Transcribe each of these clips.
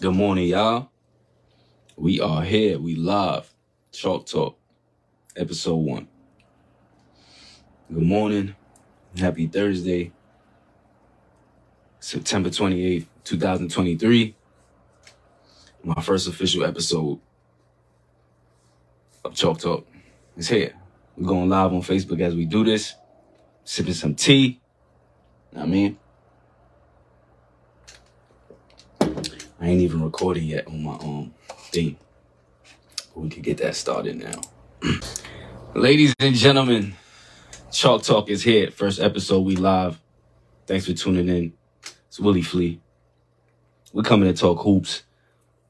Good morning, y'all. We are here. We live. Chalk Talk, episode 1. Good morning. Happy Thursday, September 28th, 2023. My first official episode of Chalk Talk is here. We're going live on Facebook as we do this. Sipping some tea. Know what I mean? I ain't even recorded yet on my thing. But we can get that started now. Ladies and gentlemen, Chalk Talk is here. First episode, we live. Thanks for tuning in. It's Willie Flea. We're coming to talk hoops.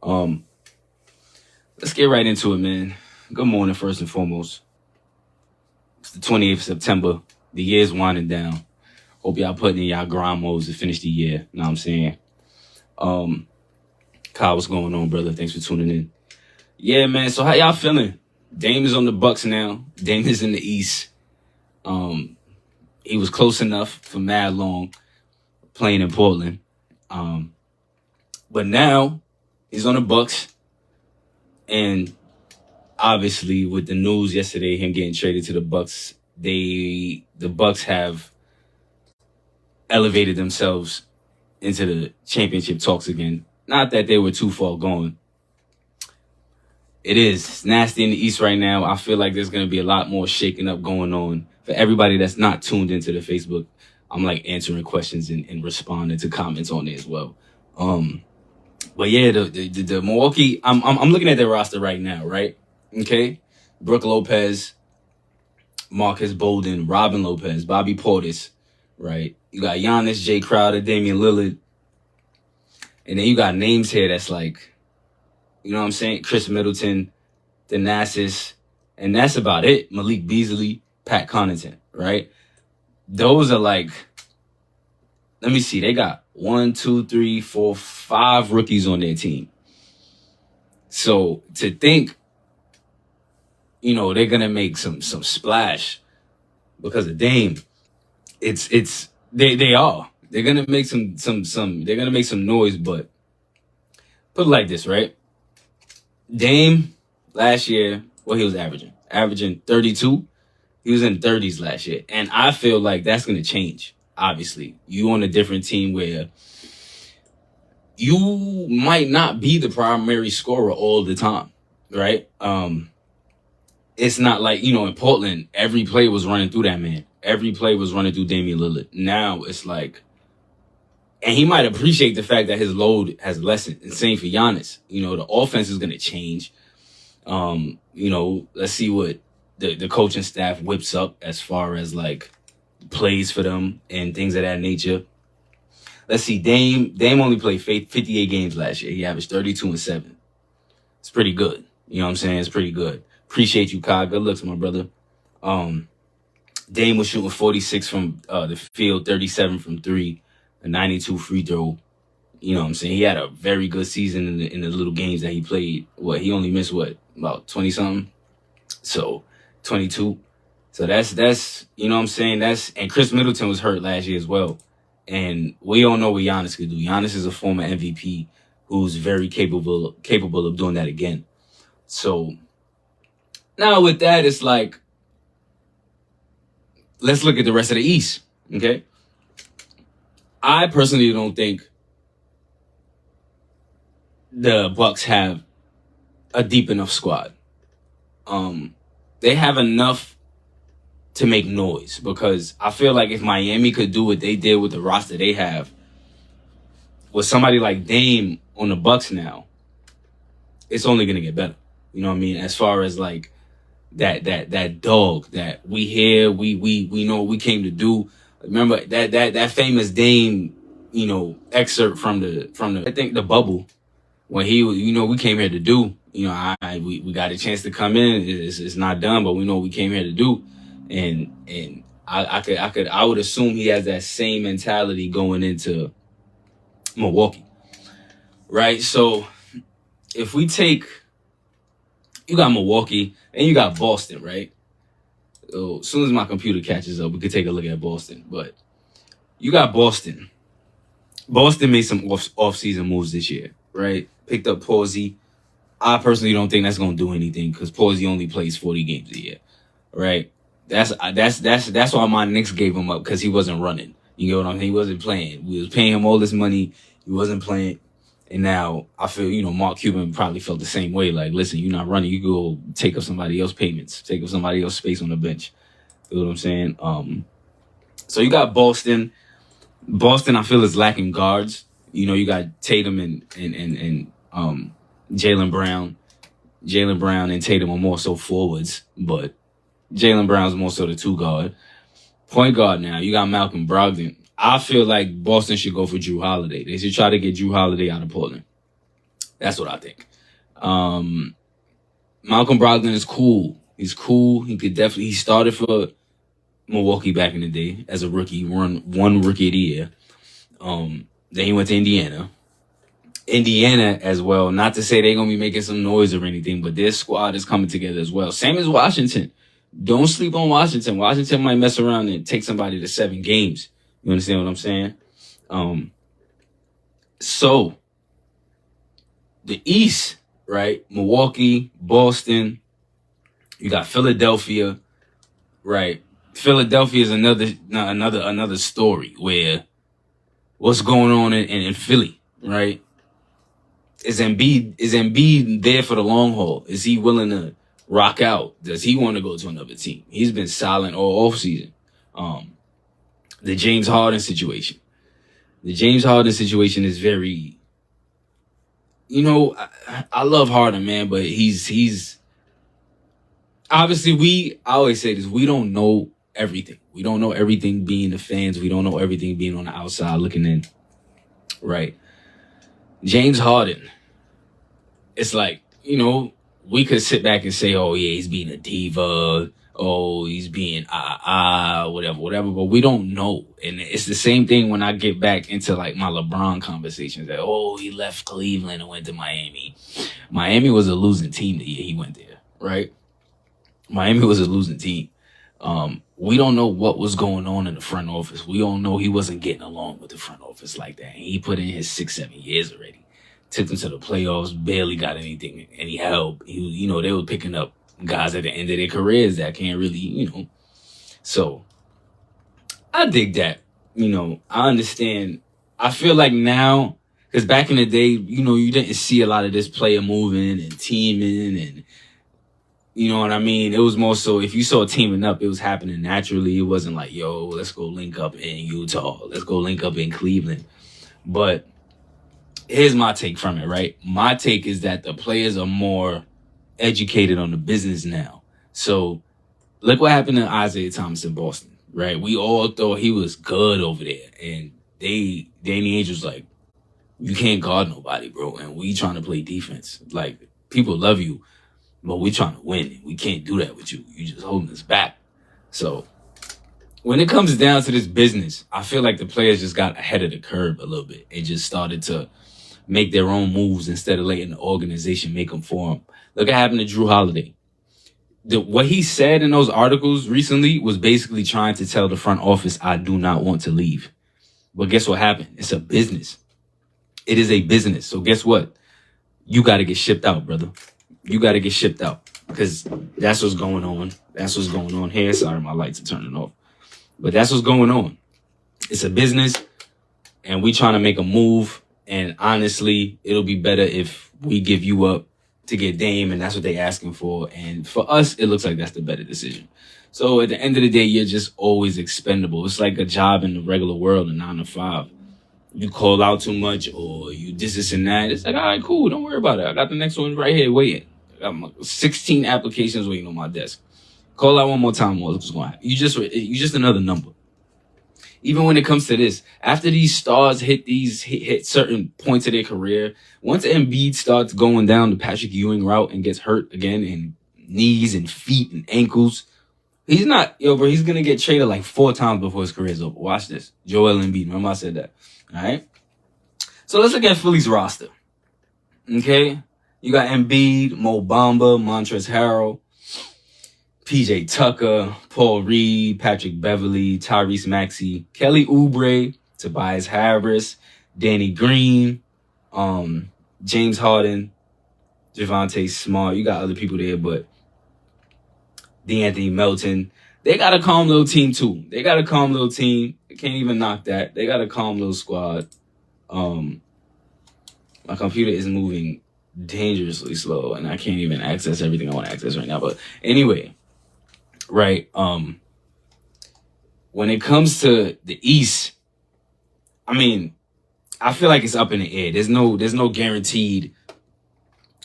Let's get right into it, man. Good morning, first and foremost. It's the 28th of September. The year's winding down. Hope y'all putting in y'all grind modes to finish the year. Know what I'm saying? Kyle, what's going on, brother? Thanks for tuning in. Yeah, man. So how y'all feeling? Dame is on the Bucks now. Dame is in the East. He was close enough for mad long playing in Portland. But now he's on the Bucks. And obviously with the news yesterday, him getting traded to the Bucks, the Bucks have elevated themselves into the championship talks again. Not that they were too far gone. It's nasty in the East right now. I feel like there's going to be a lot more shaking up going on. For everybody that's not tuned into the Facebook, I'm like answering questions and responding to comments on there as well. But yeah, the Milwaukee, I'm looking at their roster right now, right? Okay. Brook Lopez, Marcus Bolden, Robin Lopez, Bobby Portis, right? You got Giannis, Jay Crowder, Damian Lillard. And then you got names here that's like, you know what I'm saying? Chris Middleton, Thanasis, and that's about it. Malik Beasley, Pat Connaughton, right? Those are like, let me see. They got 1, 2, 3, 4, 5 rookies on their team. So to think, you know, they're gonna make some splash because of Dame. They are. They're gonna make they're gonna make some noise, but put it like this, right? Dame last year, what he was averaging 32. He was in 30s last year. And I feel like that's going to change, obviously. You on a different team where you might not be the primary scorer all the time, right? It's not like, you know, in Portland, every play was running through that man. Every play was running through Damian Lillard. Now it's like, and he might appreciate the fact that his load has lessened. And same for Giannis. You know, the offense is going to change. You know, let's see what the coaching staff whips up as far as like plays for them and things of that nature. Let's see. Dame only played 58 games last year. He averaged 32 and 7. It's pretty good. You know what I'm saying? It's pretty good. Appreciate you, Kai. Good looks, my brother. Dame was shooting 46 from the field, 37 from 3. A 92 free throw. You know what I'm saying? He had a very good season in the little games that he played. He only missed about 20 something? So 22. So that's you know what I'm saying? And Chris Middleton was hurt last year as well. And we all know what Giannis could do. Giannis is a former MVP who's very capable of doing that again. So now with that, it's like, let's look at the rest of the East. Okay. I personally don't think the Bucks have a deep enough squad. They have enough to make noise because I feel like if Miami could do what they did with the roster they have, with somebody like Dame on the Bucks now, it's only gonna get better. You know what I mean? As far as like that dog that we hear, we know what we came to do. Remember that famous Dame, you know, excerpt from the I think the bubble when he was, you know, we came here to do. You know, we got a chance to come in. It's not done, but we know what we came here to do. And I would assume he has that same mentality going into Milwaukee, right? So if we take, you got Milwaukee and you got Boston, right? So as soon as my computer catches up, we could take a look at Boston. But you got Boston. Boston made some off-season moves this year, right? Picked up Posey. I personally don't think that's going to do anything because Posey only plays 40 games a year, right? That's why my Knicks gave him up, because he wasn't running. You get what I'm saying? He wasn't playing. We was paying him all this money. He wasn't playing. And now I feel, Mark Cuban probably felt the same way. Like, listen, you're not running. You go take up somebody else's payments. Take up somebody else's space on the bench. You know what I'm saying? So you got Boston. Boston, I feel, is lacking guards. You got Tatum and Jaylen Brown. Jaylen Brown and Tatum are more so forwards, but Jaylen Brown's more so the two guard. Point guard now, you got Malcolm Brogdon. I feel like Boston should go for Drew Holiday. They should try to get Drew Holiday out of Portland. That's what I think. Malcolm Brogdon is cool. He's cool. He started for Milwaukee back in the day as a rookie, one rookie of the year. Then he went to Indiana as well. Not to say they're going to be making some noise or anything, but their squad is coming together as well. Same as Washington. Don't sleep on Washington. Washington might mess around and take somebody to 7 games. You understand what I'm saying? So the East, right? Milwaukee, Boston. You got Philadelphia, right? Philadelphia is another story where what's going on in Philly, right? Is Embiid there for the long haul? Is he willing to rock out? Does he want to go to another team? He's been silent all offseason. The James Harden situation. The James Harden situation is very, I love Harden, man, but he's obviously I always say this, we don't know everything. We don't know everything being the fans. We don't know everything being on the outside looking in. Right. James Harden. It's like, we could sit back and say, oh yeah, he's being a diva. Oh, he's being whatever. But we don't know. And it's the same thing when I get back into like my LeBron conversations that, oh, he left Cleveland and went to Miami. Miami was a losing team the year he went there, right? Miami was a losing team. We don't know what was going on in the front office. We don't know he wasn't getting along with the front office like that. And he put in his 6-7 years already. Took them to the playoffs, barely got any help. They were picking up guys at the end of their careers that can't really, So I dig that. I understand. I feel like now, because back in the day, you didn't see a lot of this player moving and teaming and, you know what I mean? It was more so if you saw teaming up, it was happening naturally. It wasn't like, yo, let's go link up in Utah. Let's go link up in Cleveland. But here's my take from it, right? My take is that the players are more educated on the business now. So look what happened to Isaiah Thomas in Boston, right? We all thought he was good over there. And Danny Ainge was like, you can't guard nobody, bro. And we trying to play defense. Like, people love you, but we trying to win. We can't do that with you. You just holding us back. So when it comes down to this business, I feel like the players just got ahead of the curve a little bit and just started to make their own moves instead of letting the organization make them for them. Look what happened to Drew Holiday. What he said in those articles recently was basically trying to tell the front office, I do not want to leave. But guess what happened? It's a business. It is a business. So guess what? You got to get shipped out, brother. You got to get shipped out because that's what's going on. That's what's going on here. Sorry, my lights are turning off. But that's what's going on. It's a business and we trying to make a move. And honestly, it'll be better if we give you up to get Dame, and that's what they're asking for. And for us, it looks like that's the better decision. So at the end of the day, you're just always expendable. It's like a job in the regular world, a 9 to 5. You call out too much or you this and that. It's like, all right, cool. Don't worry about it. I got the next one right here waiting. I got 16 applications waiting on my desk. Call out one more time. What's going to happen? You just another number. Even when it comes to this, after these stars hit certain points of their career, once Embiid starts going down the Patrick Ewing route and gets hurt again in knees and feet and ankles, he's not, he's going to get traded like 4 times before his career's over. Watch this. Joel Embiid. Remember I said that. All right. So let's look at Philly's roster. Okay. You got Embiid, Mo Bamba, Montrezl Harrell, PJ Tucker, Paul Reed, Patrick Beverly, Tyrese Maxey, Kelly Oubre, Tobias Harris, Danny Green, James Harden, Javonte Smart. You got other people there, but DeAnthony Melton. They got a calm little team too. They got a calm little team. They can't even knock that. They got a calm little squad. My computer is moving dangerously slow, and I can't even access everything I want to access right now. But anyway, right. When it comes to the East, I mean, I feel like it's up in the air. There's no guaranteed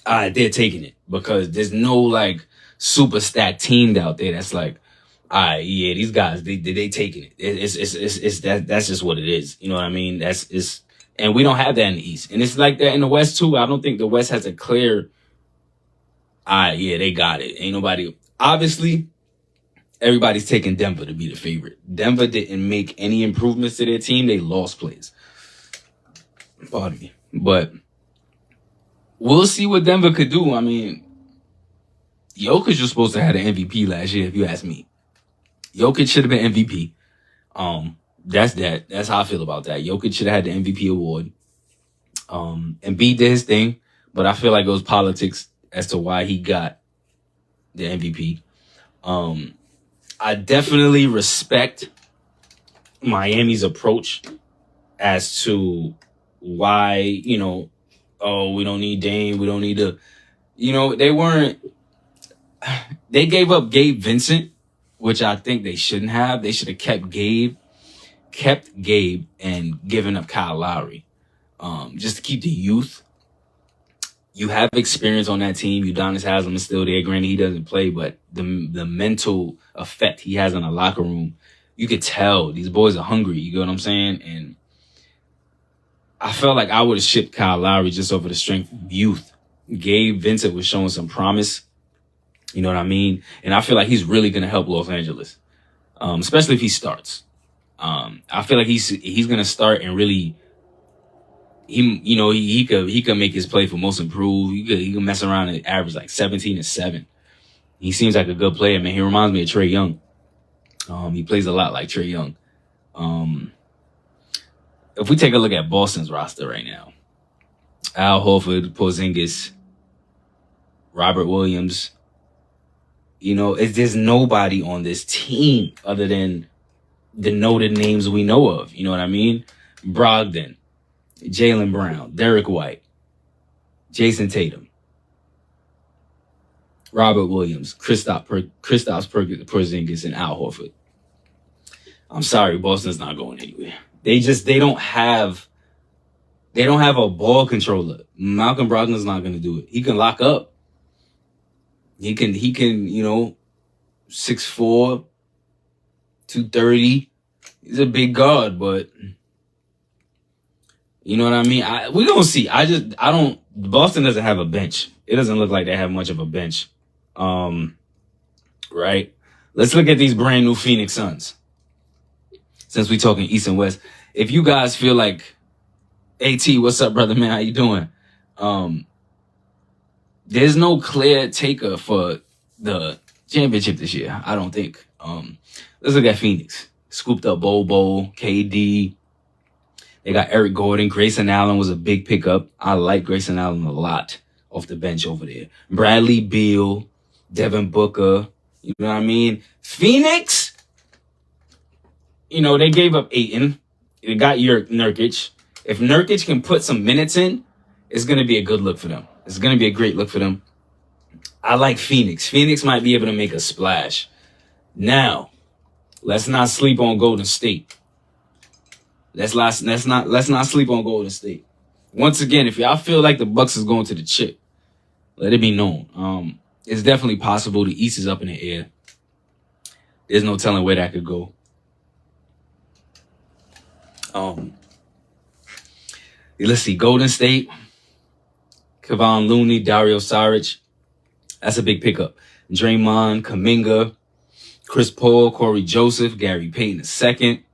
they're taking it, because there's no like super stacked team out there that's like, yeah, these guys they taking it. It's that's just what it is. You know what I mean? And we don't have that in the East, and it's like that in the West too. I don't think the West has a clear, yeah, they got it. Ain't nobody. Obviously, everybody's taking Denver to be the favorite. Denver didn't make any improvements to their team. They lost players. Pardon me. But we'll see what Denver could do. I mean, Jokic was supposed to have an MVP last year, if you ask me. Jokic should have been MVP. That's that. That's how I feel about that. Jokic should have had the MVP award. Embiid did his thing, but I feel like it was politics as to why he got the MVP. I definitely respect Miami's approach as to why, we don't need Dame. We don't need to, they gave up Gabe Vincent, which I think they shouldn't have. They should have kept Gabe and given up Kyle Lowry, just to keep the youth. You have experience on that team. Udonis Haslem is still there. Granted, he doesn't play, but the mental effect he has in the locker room, you could tell these boys are hungry. You get what I'm saying? And I felt like I would have shipped Kyle Lowry just over the strength of youth. Gabe Vincent was showing some promise. You know what I mean? And I feel like he's really going to help Los Angeles, especially if he starts. I feel like he's going to start and really, he could make his play for most improved. He could mess around and average like 17 and 7. He seems like a good player, man. He reminds me of Trae Young. He plays a lot like Trae Young. If we take a look at Boston's roster right now, Al Horford, Porzingis, Robert Williams, there's nobody on this team other than the noted names we know of. You know what I mean? Brogdon, Jaylen Brown, Derek White, Jason Tatum, Robert Williams, Kristaps Porzingis, and Al Horford. I'm sorry, Boston's not going anywhere. They don't have a ball controller. Malcolm Brogdon's not going to do it. He can lock up. He can 6'4", 230. He's a big guard, but you know what I mean? We're going to see. Boston doesn't have a bench. It doesn't look like they have much of a bench. Right? Let's look at these brand new Phoenix Suns. Since we talking East and West, if you guys feel like, AT, what's up, brother, man? How you doing? There's no clear taker for the championship this year, I don't think. Let's look at Phoenix. Scooped up Bobo, KD. They got Eric Gordon. Grayson Allen was a big pickup. I like Grayson Allen a lot off the bench over there. Bradley Beal, Devin Booker. You know what I mean? Phoenix, they gave up Ayton. They got Nurkic. If Nurkic can put some minutes in, it's going to be a good look for them. It's going to be a great look for them. I like Phoenix. Phoenix might be able to make a splash. Now, let's not sleep on Golden State. Let's not sleep on Golden State. Once again, if y'all feel like the Bucks is going to the chip, let it be known. It's definitely possible. The East is up in the air. There's no telling where that could go. Let's see. Golden State, Kevon Looney, Dario Saric. That's a big pickup. Draymond, Kuminga, Chris Paul, Corey Joseph, Gary Payton II,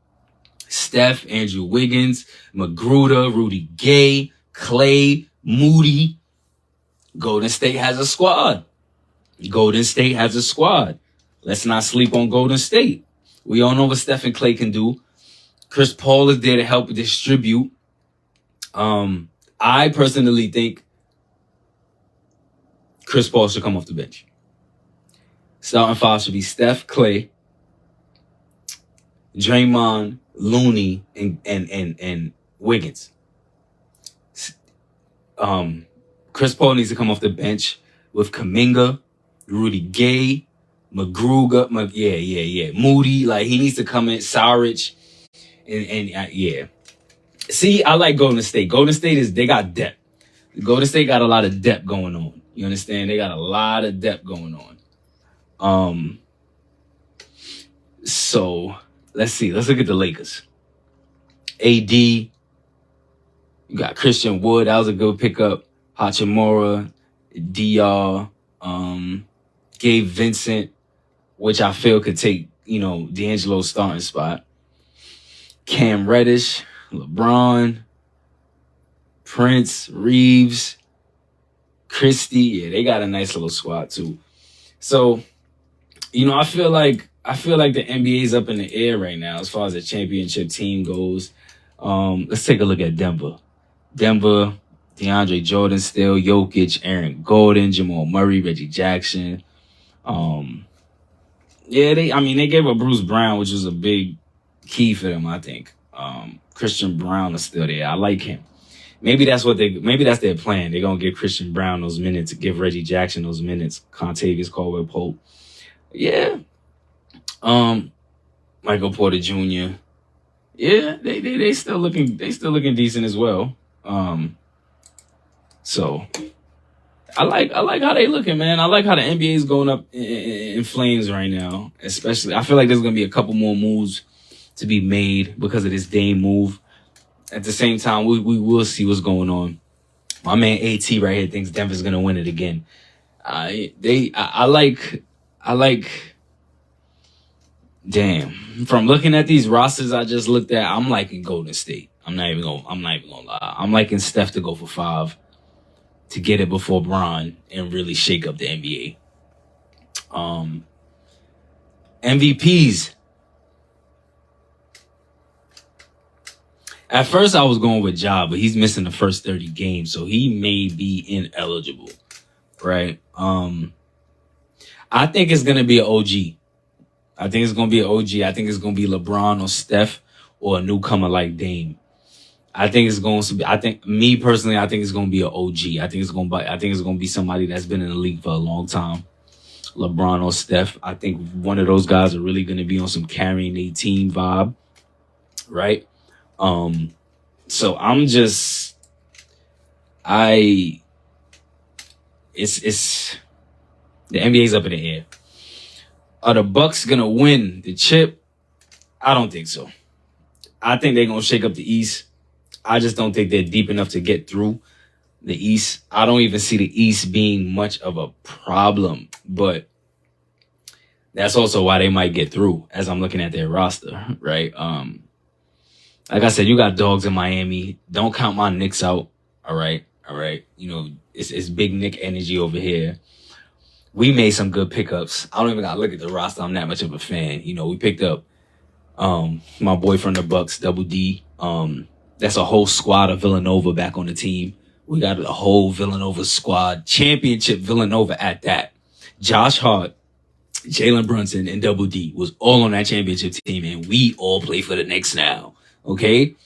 Steph, Andrew Wiggins, Magruder, Rudy Gay, Clay, Moody. Golden State has a squad. Let's not sleep on Golden State. We all know what Steph and Clay can do. Chris Paul is there to help distribute. I personally think Chris Paul should come off the bench. Starting five should be Steph, Clay, Draymond, Looney, and Wiggins. Chris Paul needs to come off the bench with Kuminga, Rudy Gay, McGruger, Moody. Like, he needs to come in, Saric, yeah. See, I like Golden State. Golden State they got depth. Golden State got a lot of depth going on. You understand? They got a lot of depth going on. So let's see. Let's look at the Lakers. AD, you got Christian Wood. That was a good pickup. Hachimura, DR, Gabe Vincent, which I feel could take, D'Angelo's starting spot. Cam Reddish, LeBron, Prince, Reeves, Christie. Yeah, they got a nice little squad too. So, I feel like the NBA is up in the air right now as far as the championship team goes. Let's take a look at Denver. Denver, DeAndre Jordan still, Jokic, Aaron Gordon, Jamal Murray, Reggie Jackson. They gave up Bruce Brown, which was a big key for them, I think. Christian Brown is still there. I like him. Maybe that's their plan. They're gonna give Christian Brown those minutes, give Reggie Jackson those minutes, Contavious Caldwell Pope. Yeah. Michael Porter Jr. Yeah, they still looking decent as well. So I like how they looking, man. I like how the NBA is going up in flames right now. Especially, I feel like there's gonna be a couple more moves to be made because of this Dame move. At the same time, we will see what's going on. My man AT right here thinks Denver's gonna win it again. I like. Damn. From looking at these rosters I just looked at, I'm liking Golden State. I'm not even gonna lie. I'm liking Steph to go for 5 to get it before Bron and really shake up the NBA. MVPs. At first I was going with Ja, but he's missing the first 30 games, so he may be ineligible. Right? I think it's gonna be an OG. I think it's going to be an OG. I think it's going to be LeBron or Steph or a newcomer like Dame. I think it's going to be, me personally, I think it's going to be an OG. I think it's going to be somebody that's been in the league for a long time. LeBron or Steph. I think one of those guys are really going to be on some carrying a team vibe. Right? So I'm just, it's, the NBA's up in the air. Are the Bucks gonna win the chip? I don't think so. I think they're gonna shake up the East. I just don't think they're deep enough to get through the East. I don't even see the East being much of a problem, but that's also why they might get through as I'm looking at their roster, right? Like I said, you got dogs in Miami. Don't count my Knicks out. All right. It's big Nick energy over here. We made some good pickups. I don't even gotta look at the roster. I'm that much of a fan. We picked up my boy from the Bucks, Double D. That's a whole squad of Villanova back on the team. We got a whole Villanova squad, championship Villanova at that. Josh Hart, Jalen Brunson, and Double D was all on that championship team, and we all play for the Knicks now. Okay?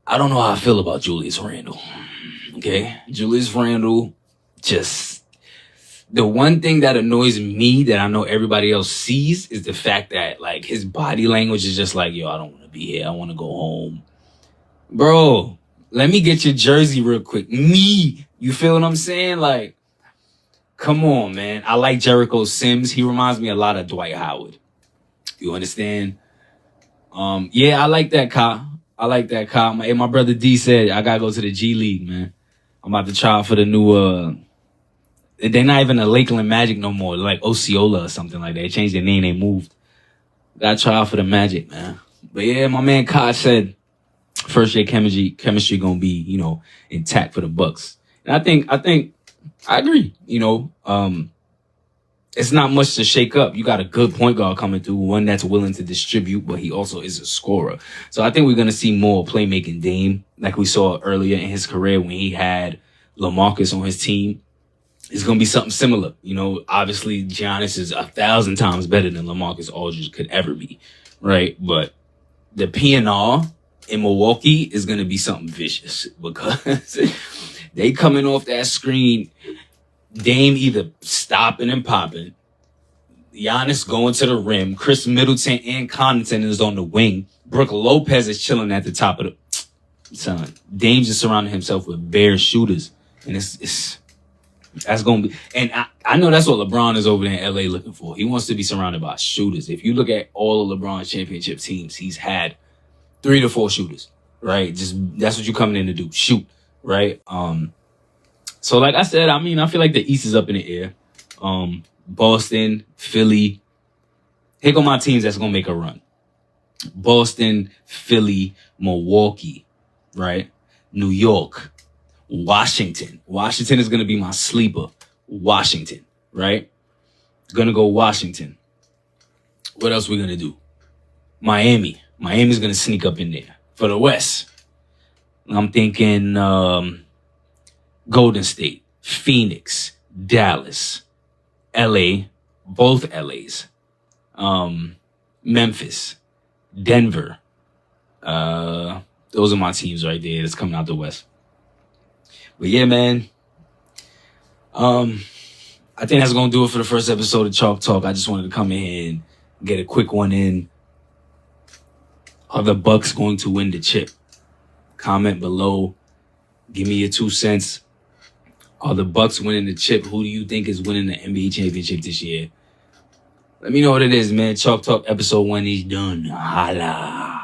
I don't know how I feel about Julius Randle. Okay? Julius Randle, just... The one thing that annoys me that I know everybody else sees is the fact that, like, his body language is just like, yo, I don't want to be here. I want to go home. Bro, let me get your jersey real quick. Me. You feel what I'm saying? Like, come on, man. I like Jericho Sims. He reminds me a lot of Dwight Howard. You understand? I like that car. My brother D said, I got to go to the G League, man. I'm about to try out for the new... They're not even a Lakeland Magic no more. They're like Osceola or something like that. They changed their name. They moved. Gotta try out for the Magic, man. But yeah, my man Kai said first year chemistry gonna be, intact for the Bucks. And I think I agree. it's not much to shake up. You got a good point guard coming through, one that's willing to distribute, but he also is a scorer. So I think we're going to see more playmaking Dame, like we saw earlier in his career when he had LaMarcus on his team. It's going to be something similar. You know, obviously Giannis is 1,000 times better than LaMarcus Aldridge could ever be, right? But the PNR in Milwaukee is going to be something vicious because they coming off that screen. Dame either stopping and popping, Giannis going to the rim, Chris Middleton and Connaughton is on the wing, Brook Lopez is chilling at the top of the son. Dame's just surrounding himself with bare shooters, and that's gonna be. And I know that's what LeBron is over there in LA looking for. He wants to be surrounded by shooters. If you look at all of LeBron's championship teams, he's had 3 to 4 shooters, right? Just that's what you're coming in to do, shoot, right? So like I said, I mean, I feel like the East is up in the air. Boston, Philly. Here go my teams that's going to make a run. Boston, Philly, Milwaukee, right? New York, Washington. Washington is going to be my sleeper. Washington, right? Going to go Washington. What else we going to do? Miami. Miami's going to sneak up in there. For the West, I'm thinking Golden State, Phoenix, Dallas, LA, both LAs, Memphis, Denver. Those are my teams right there that's coming out the West. But yeah, man. I think that's going to do it for the first episode of Chalk Talk. I just wanted to come in here and get a quick one in. Are the Bucks going to win the chip? Comment below. Give me your 2 cents. Are the Bucks winning the chip? Who do you think is winning the NBA championship this year? Let me know what it is, man. Chalk Talk episode 1 is done. Holla.